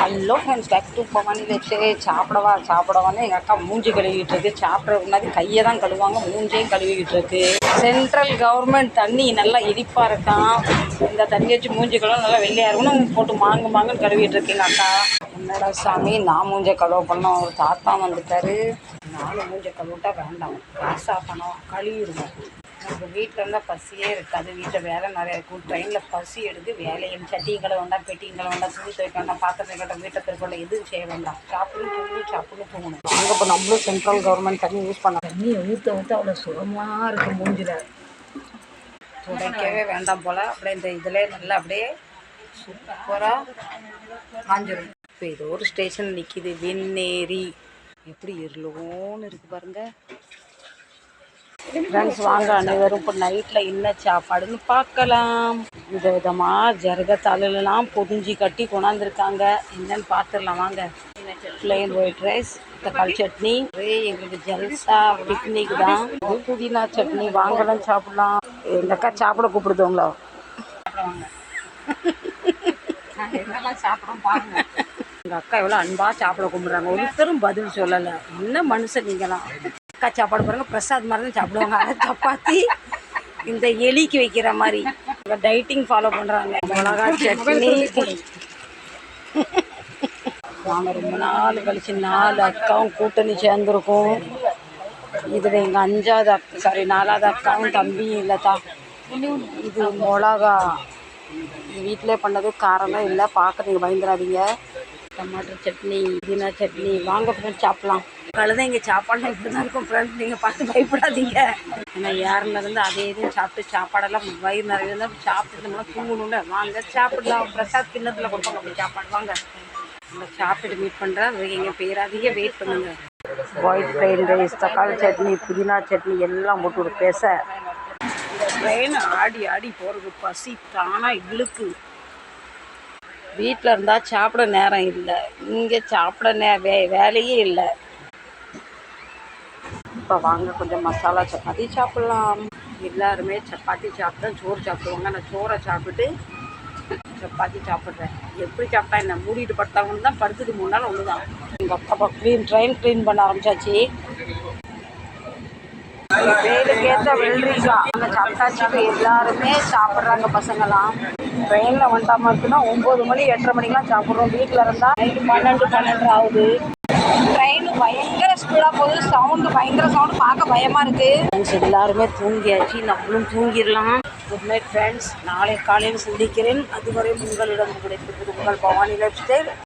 Hello friends, back to Bhavani lifestyle. சாப்பிடவான்னு எங்கள் அக்கா மூஞ்சி கழுவிக்கிட்டு இருக்கு. சாப்பிட்றதுக்கு முன்னாடி கையை தான் கழுவாங்க, மூஞ்சையும் கழுவிக்கிட்டு இருக்கு. சென்ட்ரல் கவர்மெண்ட் தண்ணி நல்லா இனிப்பாக இருக்கான். இந்த தண்ணி வச்சு மூஞ்சி கழுவ நல்லா வெள்ளையாக இருக்கணும் போட்டு மாங்குன்னு கழுவிட்டு இருக்கு எங்கள் அக்கா. என்னடா சாமி, நான் மூஞ்சை கழுவ பண்ணோம், ஒரு தாத்தா வந்துட்டாரு. நானும் மூஞ்சை கழுவிட்டா வேண்டாம், காசாக பணம் கழுவிடுவோம். எனக்கு வீட்டில் இருந்தால் பசியே இருக்காது. வீட்டில் வேலை நிறையா இருக்கும். ட்ரெயினில் பசி எடுத்து வேலையை சட்டியும் கடை வேண்டாம், பெட்டியும் கடை வேண்டாம், துணி துவைக்க வேண்டாம், பாத்திரத்தை கட்ட, வீட்டை திருப்பல, எதுவும் செய்ய வேண்டாம். சாப்பிடணும் தூங்கணும். அங்கே இப்போ நம்மளும் சென்ட்ரல் கவர்மெண்ட் தண்ணி யூஸ் பண்ணலாம். தண்ணியை ஊற்ற அவ்வளோ சுகமாக இருக்குது. மூஞ்சில் துடைக்கவே வேண்டாம் போல். அப்படியே இந்த இதில் நல்லா அப்படியே சூப்பராக காஞ்சிடும். இப்போ இது ஒரு ஸ்டேஷன் நிற்கிது, வெண்ணேரி. எப்படி இருளோன்னு இருக்குது பாருங்கள் ஃப்ரெண்ட்ஸ். வாங்க அனைவரும் இப்போ நைட்டில் என்ன சாப்பாடுன்னு பார்க்கலாம். விதவிதமாக ஜரகத்தாலெல்லாம் பொதிஞ்சி கட்டி கொண்டாந்துருக்காங்க. என்னன்னு பார்த்துடலாம் வாங்க. பிளெயின் ஒயிட் ரைஸ், தக்காளி சட்னி. எங்களுக்கு ஜல்சா பிக்னிக் தான். புதினா சட்னி. வாங்கலாம் சாப்பிடலாம். எங்கள் அக்கா சாப்பிட கூப்பிடுதவங்களோ என்னெல்லாம் சாப்பிட்றோம் பாருங்க. எங்கள் அக்கா எவ்வளோ அன்பாக சாப்பிட கும்பிட்றாங்க. ஒருத்தரும் பதில் சொல்லலை. என்ன மனுஷன் நீங்களாம். அக்கா சாப்பாடு பாருங்கள், பிரசாத் மாதிரி தான் சாப்பிடுவாங்க. அதை சப்பாத்தி இந்த எலிக்கு வைக்கிற மாதிரி டைட்டிங் ஃபாலோ பண்ணுறாங்க. மிளகா சட்னி. நாங்கள் ரொம்ப நாள் கழிச்சு 4 அக்காவும் கூட்டணி சேர்ந்துருக்கோம். இதில் எங்கள் 4வது அக்காவும் தம்பியும் இல்லைத்தா. இது மிளகா வீட்டிலே பண்ணது, காரம்லாம் இல்லை. பார்க்க நீங்கள் பயந்துடாதீங்க. டமாட்டோ சட்னி, புதினா சட்னி. வாங்க ஃப்ரெண்ட்ஸ் சாப்பிட்லாம். கழுதைங்க சாப்பாடுலாம் இப்படி தான் இருக்கும் ஃப்ரெண்ட்ஸ், நீங்கள் பார்த்து பயப்படாதீங்க. ஏன்னா ஏறிலேருந்து அதே இதுவும் சாப்பிட்டு சாப்பாடெல்லாம் வயிறு நிறைய இருந்தால் சாப்பிட்டுருந்தோம்னா தூங்கணும்ல. வாங்க சாப்பிடலாம். பிரசாத் கிண்ணத்தில் கொடுப்பாங்க அப்படி சாப்பாடு. வாங்க நம்ம சாப்பிட்டு மீட் பண்ணுறேன். எங்கள் பேராதிக வெயிட் பண்ணுங்கள். ஒயிட் பிளெயின் ரைஸ், தக்காளி சட்னி, புதினா சட்னி எல்லாம் போட்டு ஒரு பேச. இந்த ட்ரெயின் ஆடி ஆடி போகிறது பசி தானாக இழுக்கு. வீட்டில் இருந்தால் சாப்பிட நேரம் இல்லை, இங்கே சாப்பிட வேலையே இல்லை. இப்போ வாங்க கொஞ்சம் மசாலா சப்பாத்தி சாப்பிட்லாம். எல்லாருமே சப்பாத்தி சாப்பிட்டா சோறு சாப்பிடுவாங்க. நான் சோறை சாப்பிட்டு சப்பாத்தி சாப்பிட்றேன். எப்படி சாப்பிட்டா என்ன, மூடிட்டு படுத்தாங்கன்னு தான் படுத்துட்டு 3 நாள் ஒன்று தான். எங்கள் அப்பா ட்ரெயின் க்ளீன் பண்ண ஆரம்பிச்சாச்சு. வெயிலுக்கு ஏற்ற வெள்ளரிக்காய் அங்கே சாப்பிட்டாச்சு. எல்லாருமே சாப்பிட்றாங்க பசங்களாம். ட்ரெயினில் வந்துட்டாமல் இருக்குன்னா 9 மணி 8:30 மணிக்கெலாம் சாப்பிட்றோம். வீட்டில் இருந்தால் நைட்டு 12 ஆகுது. ட்ரெயின் பயங்கர ஸ்பீடாக போகுது. பயங்கர சவுண்டு, பார்க்க பயமாக இருக்குது. எல்லாருமே தூங்கியாச்சு, நம்மளும் தூங்கிடலாம். Good night friends. நாளை காலையில் சந்திக்கிறேன். அதுவரை உங்களிடம் கிடைத்திருப்பது உங்கள் பவானி லைஃப் ஸ்டைல்.